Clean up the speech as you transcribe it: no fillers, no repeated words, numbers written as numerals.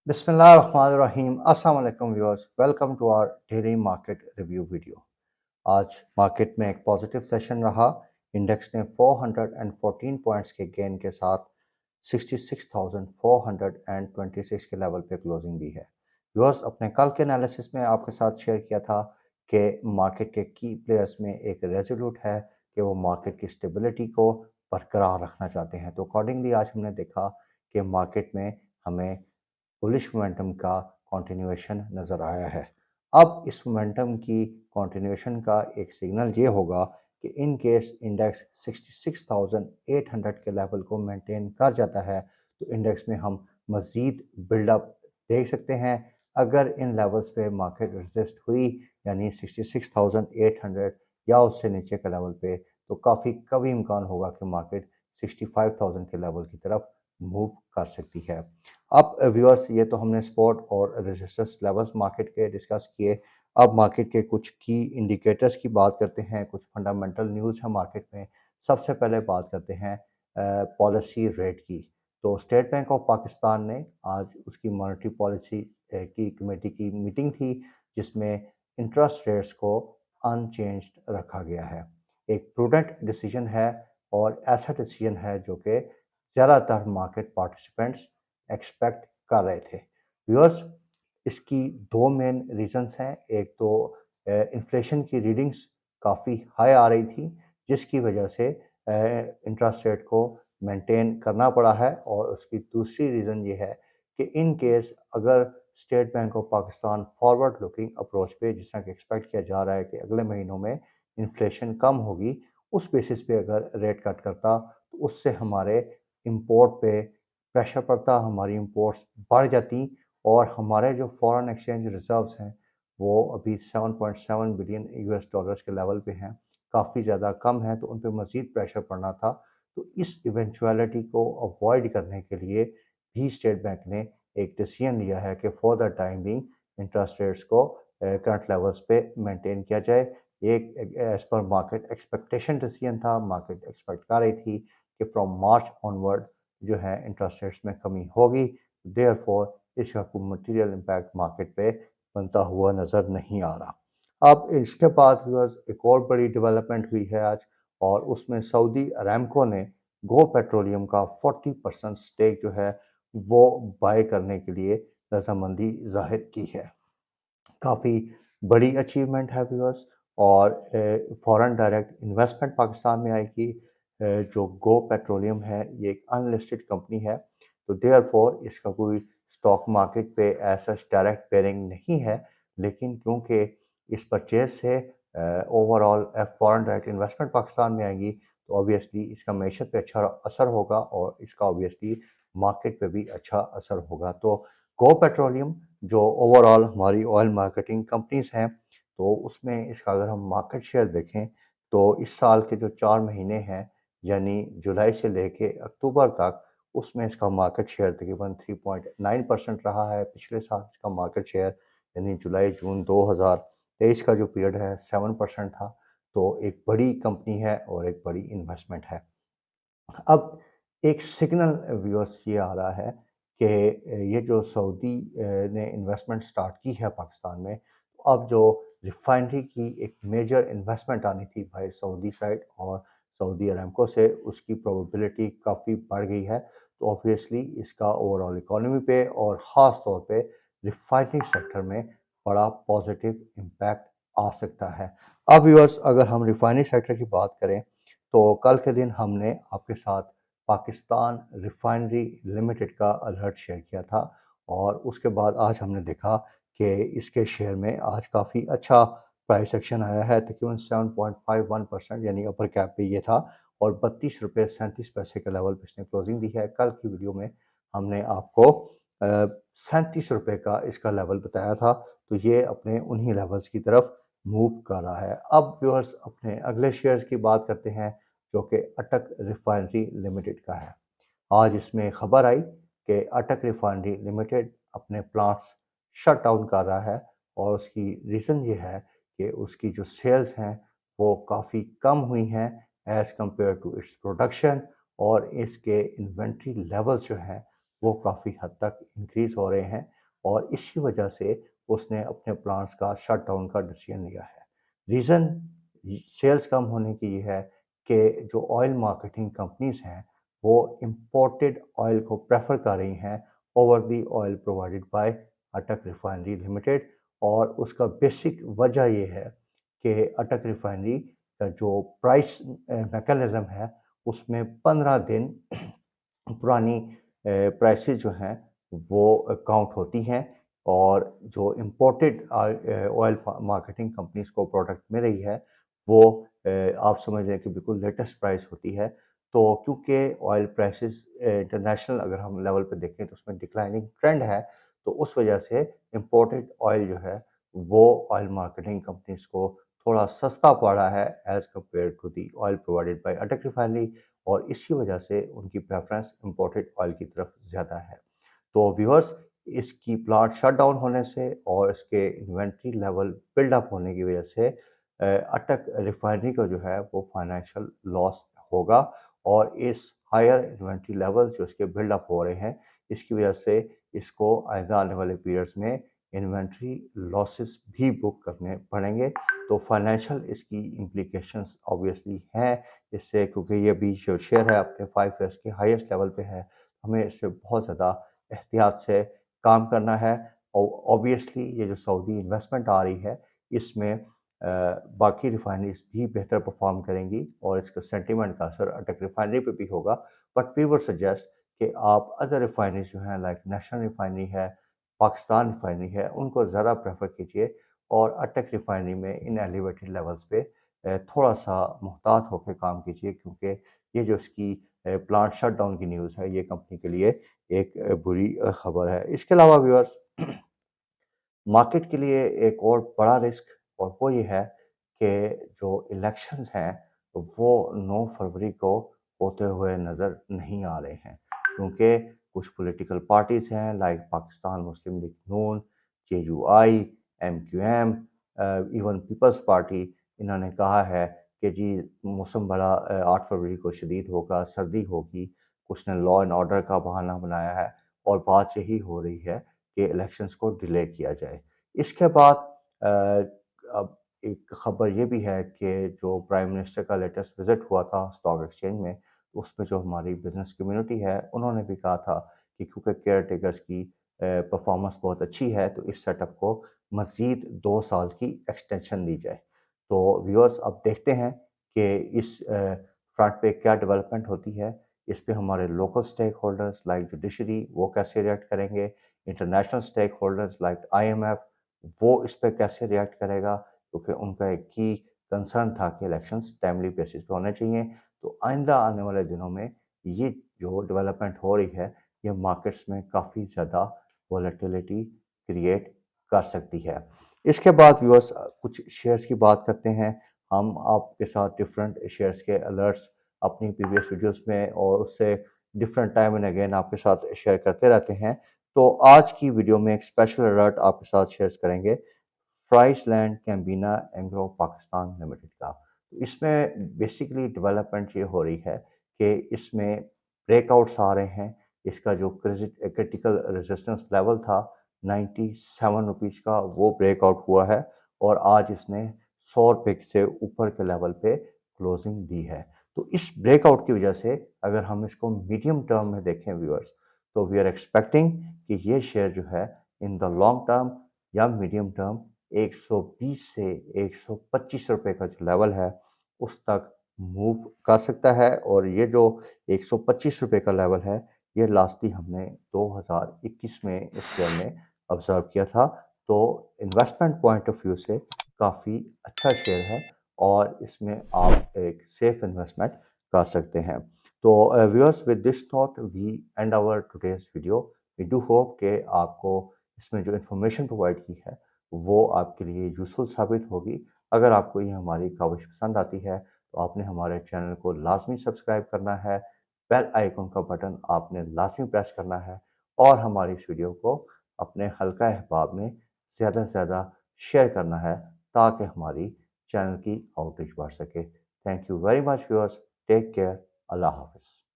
बिस्मिल्लाहिर्रहमानिर्रहीम अस्सलाम वालेकुम viewers welcome to our daily market review video. आज मार्केट में एक पॉजिटिव सेशन रहा। इंडेक्स ने 414 पॉइंट्स के गेन के साथ 66,426 के लेवल पे क्लोजिंग दी है। व्यूअर्स, अपने कल के एनालिसिस में आपके साथ शेयर किया था कि मार्केट के की प्लेयर्स में एक रेजोल्यूट है कि वो मार्केट की स्टेबिलिटी को बरकरार रखना चाहते हैं। तो अकॉर्डिंगली आज हमने देखा कि मार्केट में हमें बुलिश मोमेंटम का कंटिन्यूएशन नज़र आया है। अब इस मोमेंटम की कंटिन्यूएशन का एक सिग्नल ये होगा कि इन केस इंडेक्स 66,800 के लेवल को मेंटेन कर जाता है तो इंडेक्स में हम मज़ीद बिल्डअप देख सकते हैं। अगर इन लेवल्स पे मार्केट रेजिस्ट हुई यानी 66,800 या उससे नीचे के लेवल पे तो काफ़ी कभी इम्कान होगा कि मार्केट 65,000 के लेवल की तरफ मूव कर सकती है। अब व्यूअर्स, ये तो हमने सपोर्ट और रेजिस्टेंस लेवल्स मार्केट के डिस्कस किए। अब मार्केट के कुछ की इंडिकेटर्स की बात करते हैं, कुछ फंडामेंटल न्यूज़ है मार्केट में। सबसे पहले बात करते हैं पॉलिसी रेट की। तो स्टेट बैंक ऑफ पाकिस्तान ने आज उसकी मॉनेटरी पॉलिसी की कमेटी की मीटिंग थी जिसमें इंटरेस्ट रेट्स को अनचेंज्ड रखा गया है। एक प्रूडेंट डिसीजन है और ऐसा डिसीजन है जो कि ज़्यादातर मार्केट पार्टिसिपेंट्स एक्सपेक्ट कर रहे थे। व्यूअर्स, इसकी दो मेन रीजंस हैं। एक तो इन्फ्लेशन की रीडिंग्स काफ़ी हाई आ रही थी जिसकी वजह से इंटरेस्ट रेट को मेंटेन करना पड़ा है, और उसकी दूसरी रीज़न ये है कि इन केस अगर state bank of Pakistan forward looking approach पे जिस तरह कि एक्सपेक्ट किया जा रहा है कि अगले महीनों में इन्फ्लेशन कम होगी, उस बेसिस पे अगर रेट कट करता तो उससे हमारे इंपोर्ट पे प्रेशर पड़ता, हमारी इंपोर्ट्स बढ़ जाती और हमारे जो फॉरेन एक्सचेंज रिजर्व्स हैं वो अभी 7.7 बिलियन यूएस डॉलर्स के लेवल पे हैं, काफ़ी ज़्यादा कम है, तो उन पे मज़ीद प्रेशर पड़ना था। तो इस इवेंचुअलिटी को अवॉइड करने के लिए भी स्टेट बैंक ने एक डिसीजन लिया है कि for the time being interest rates को करंट लेवल्स पे मेंटेन किया जाए। ये as per market expectation decision था। मार्केट एक्सपेक्ट कर रही थी कि फ्रॉम मार्च ऑनवर्ड जो है इंटरेस्ट रेट्स में कमी होगी, देयरफॉर इसका कोई मटेरियल इम्पैक्ट मार्केट पे बनता हुआ नज़र नहीं आ रहा। अब इसके बाद व्यूअर्स एक और बड़ी डेवलपमेंट हुई है आज, और उसमें सऊदी अरामको ने गो पेट्रोलियम का 40% स्टेक जो है वो बाय करने के लिए रजामंदी जाहिर की है। काफ़ी बड़ी अचीवमेंट है व्यूअर्स, और फॉरेन डायरेक्ट इन्वेस्टमेंट पाकिस्तान में आएगी। जो गो पेट्रोलियम है ये एक अनलिस्टेड कंपनी है, तो देयरफॉर इसका कोई स्टॉक मार्केट पे ऐसा डायरेक्ट बेयरिंग नहीं है, लेकिन क्योंकि इस परचेज से overall foreign direct investment Pakistan में आएगी तो ऑब्वियसली इसका मैशत पे अच्छा असर होगा और इसका ऑब्वियसली मार्केट पे भी अच्छा असर होगा। तो गो पेट्रोलियम जो ओवरऑल हमारी ऑयल मार्केटिंग कंपनीज हैं, तो उसमें इसका अगर हम मार्केट शेयर देखें तो इस साल के जो 4 महीने हैं यानी जुलाई से लेके अक्टूबर तक, उसमें इसका मार्केट शेयर तकरीबन 3.9% रहा है। पिछले साल इसका मार्केट शेयर यानी जुलाई जून 2023 का जो पीरियड है 7% था। तो एक बड़ी कंपनी है और एक बड़ी इन्वेस्टमेंट है। अब एक सिग्नल व्यूअर्स ये आ रहा है कि ये जो सऊदी ने इन्वेस्टमेंट स्टार्ट की है पाकिस्तान में, अब जो रिफाइनरी की एक मेजर इन्वेस्टमेंट आनी थी भाई सऊदी साइड और सऊदी अरामको से, उसकी प्रोबेबिलिटी काफ़ी बढ़ गई है। तो ऑब्वियसली इसका ओवरऑल इकोनॉमी पे और ख़ास तौर पे रिफाइनरी सेक्टर में बड़ा पॉजिटिव इम्पैक्ट आ सकता है। अब व्यूअर्स, अगर हम रिफाइनरी सेक्टर की बात करें तो कल के दिन हमने आपके साथ पाकिस्तान रिफाइनरी लिमिटेड का अलर्ट शेयर किया था, और उसके बाद आज हमने देखा कि इसके शेयर में आज काफ़ी अच्छा प्राइस एक्शन आया है। तकरीबन 7.51% यानी अपर कैप पे ये था, और 32 रुपये 37 पैसे के लेवल पे इसने क्लोजिंग दी है। कल की वीडियो में हमने आपको 37 रुपये का इसका लेवल बताया था, तो ये अपने उन्हीं लेवल्स की तरफ मूव कर रहा है। अब व्यूअर्स, अपने अगले शेयर्स की बात करते हैं जो कि अटक रिफाइनरी लिमिटेड का है। आज इसमें खबर आई कि अटक रिफाइनरी लिमिटेड अपने प्लांट्स शट डाउन कर रहा है, और उसकी रीज़न ये है कि उसकी जो सेल्स हैं वो काफ़ी कम हुई हैं as compare to its production, और इसके इन्वेंट्री लेवल्स जो हैं वो काफ़ी हद तक इंक्रीज़ हो रहे हैं। और इसी वजह से उसने अपने प्लांट्स का शट डाउन का डिसीजन लिया है। रीज़न सेल्स कम होने की ये है कि जो ऑयल मार्केटिंग कंपनीज़ हैं, वो इम्पोर्टेड ऑयल को प्रेफ़र कर रही हैं over the oil provided by Attock refinery limited. और उसका बेसिक वजह ये है कि अटक रिफाइनरी का जो प्राइस मैकेनिज़्म है, उसमें 15 दिन पुरानी प्राइसेस जो हैं वो काउंट होती हैं। और जो इम्पोर्टेड ऑयल मार्केटिंग कंपनीज को प्रोडक्ट मिल रही है वो आप समझ लें कि बिल्कुल लेटेस्ट प्राइस होती है। तो क्योंकि ऑयल प्राइसेस इंटरनेशनल अगर हम लेवल पे देखें तो उसमें डिक्लाइनिंग ट्रेंड है, तो उस वजह से इम्पोर्टेड ऑयल जो है वो ऑयल मार्केटिंग कंपनीज को थोड़ा सस्ता पड़ा है as compare to the oil provided by Attock refinery. और इसी वजह से उनकी प्रेफ़रेंस इम्पोर्टेड ऑयल की तरफ ज़्यादा है। तो व्यूअर्स, इसकी प्लांट शट डाउन होने से और इसके इन्वेंट्री लेवल बिल्ड अप होने की वजह से अटक रिफाइनरी को जो है वो फाइनेंशियल लॉस होगा। और इस हायर इन्वेंट्री लेवल जो इसके बिल्ड अप हो रहे हैं, इसकी वजह से इसको आइंदा आने वाले पीरियड्स में इन्वेंट्री लॉसेस भी बुक करने पड़ेंगे। तो फाइनेंशियल इसकी इम्प्लीकेशंस ऑब्वियसली हैं इससे, क्योंकि ये अभी जो शेयर है अपने 5 ईयर्स के हाईएस्ट लेवल पे है। हमें इस पे बहुत ज़्यादा एहतियात से काम करना है। और ऑब्वियसली ये जो सऊदी इन्वेस्टमेंट आ रही है, इसमें बाकी रिफाइनरीज़ भी बेहतर परफ़ॉर्म करेंगी और इसका सेंटीमेंट का असर अटक रिफाइनरी पे भी होगा। बट वी वुड सजेस्ट कि आप अदर रिफाइनरीज़ जो हैं लाइक नेशनल रिफाइनरी है, पाकिस्तान रिफाइनरी है, उनको ज़्यादा प्रेफ़र कीजिए। और अटक रिफाइनरी में इन एलिवेटेड लेवल्स पे थोड़ा-सा मुहतात होके काम कीजिए, क्योंकि ये जो इसकी प्लांट शटडाउन की न्यूज़ है, ये कंपनी के लिए एक बुरी खबर है। इसके अलावा व्यूअर्स, मार्केट के लिए एक और बड़ा रिस्क और वो ये है कि जो इलेक्शंस हैं वो 9 फरवरी को होते हुए नज़र नहीं आ रहे हैं, क्योंकि कुछ पॉलिटिकल पार्टीज़ हैं like Pakistan Muslim league Noon, JUI, MQM, even people's party, इन्होंने कहा है कि जी मौसम बड़ा 8 फरवरी को शदीद होगा, सर्दी होगी। कुछ ने लॉ एंड ऑर्डर का बहाना बनाया है और बात यही हो रही है कि इलेक्शंस को डिले किया जाए। इसके बाद अ, अब एक खबर ये भी है कि जो प्राइम मिनिस्टर का लेटेस्ट विज़िट हुआ था स्टॉक एक्सचेंज में, उसमें जो हमारी बिज़नेस कम्युनिटी है, उन्होंने भी कहा था कि क्योंकि केयर टेकर्स की परफ़ॉर्मेंस बहुत अच्छी है, तो इस सेटअप को मज़ीद 2 साल की एक्सटेंशन दी जाए। तो व्यूअर्स, अब देखते हैं कि इस फ्रंट पे क्या डेवलपमेंट होती है। इस पे हमारे local stake holders like judiciary वो कैसे रिएक्ट करेंगे, international stake holders like IMF वो इस पे कैसे रिएक्ट करेगा, क्योंकि उनका एक की कंसर्न था कि इलेक्शंस टाइमली बेसिस पे होने चाहिए। तो आइंदा आने वाले दिनों में ये जो डेवलपमेंट हो रही है, ये मार्केट्स में काफ़ी ज़्यादा वॉलेटिलिटी क्रिएट कर सकती है। इसके बाद व्यूअर्स, कुछ शेयर्स की बात करते हैं। हम आपके साथ डिफरेंट शेयर्स के अलर्ट्स अपनी प्रीवियस वीडियोस में और उससे डिफरेंट टाइम एंड अगेन आपके साथ शेयर करते रहते हैं। तो आज की वीडियो में एक स्पेशल अलर्ट आपके साथ शेयर करेंगे फ्राइसलैंड कैम्बिना एंग्रो पाकिस्तान लिमिटेड का। तो इसमें बेसिकली डेवलपमेंट ये हो रही है कि इसमें ब्रेकआउट्स आ रहे हैं। इसका जो क्रिटिकल रेजिस्टेंस लेवल था 97 रुपीज़ का, वो ब्रेकआउट हुआ है और आज इसने 100 रुपये से ऊपर के लेवल पे क्लोजिंग दी है। तो इस ब्रेकआउट की वजह से अगर हम इसको मीडियम टर्म में देखें व्यूअर्स, तो वी आर एक्सपेक्टिंग कि ये शेयर जो है इन द लॉन्ग टर्म या मीडियम टर्म 120 से 125 रुपए का जो लेवल है उस तक मूव कर सकता है। और ये जो 125 रुपए का लेवल है, ये लास्टली हमने 2021 में इस शेयर में ऑब्जर्व किया था। तो इन्वेस्टमेंट पॉइंट ऑफ व्यू से काफ़ी अच्छा शेयर है और इसमें आप एक सेफ इन्वेस्टमेंट कर सकते हैं। तो viewers, with this note we end our today's video. We do hope कि आपको इसमें जो इन्फॉर्मेशन प्रोवाइड की है वो आपके लिए यूज़फुल साबित होगी। अगर आपको ये हमारी काविश पसंद आती है तो आपने हमारे चैनल को लाज़मी सब्सक्राइब करना है, बेल आइकन का बटन आपने लाज़मी प्रेस करना है और हमारी इस वीडियो को अपने हल्का अहबाब में ज़्यादा से ज़्यादा शेयर करना है ताकि हमारी चैनल की आउटरीच बढ़ सके। Thank you very much viewers, take care, अल्लाह हाफ़िज़।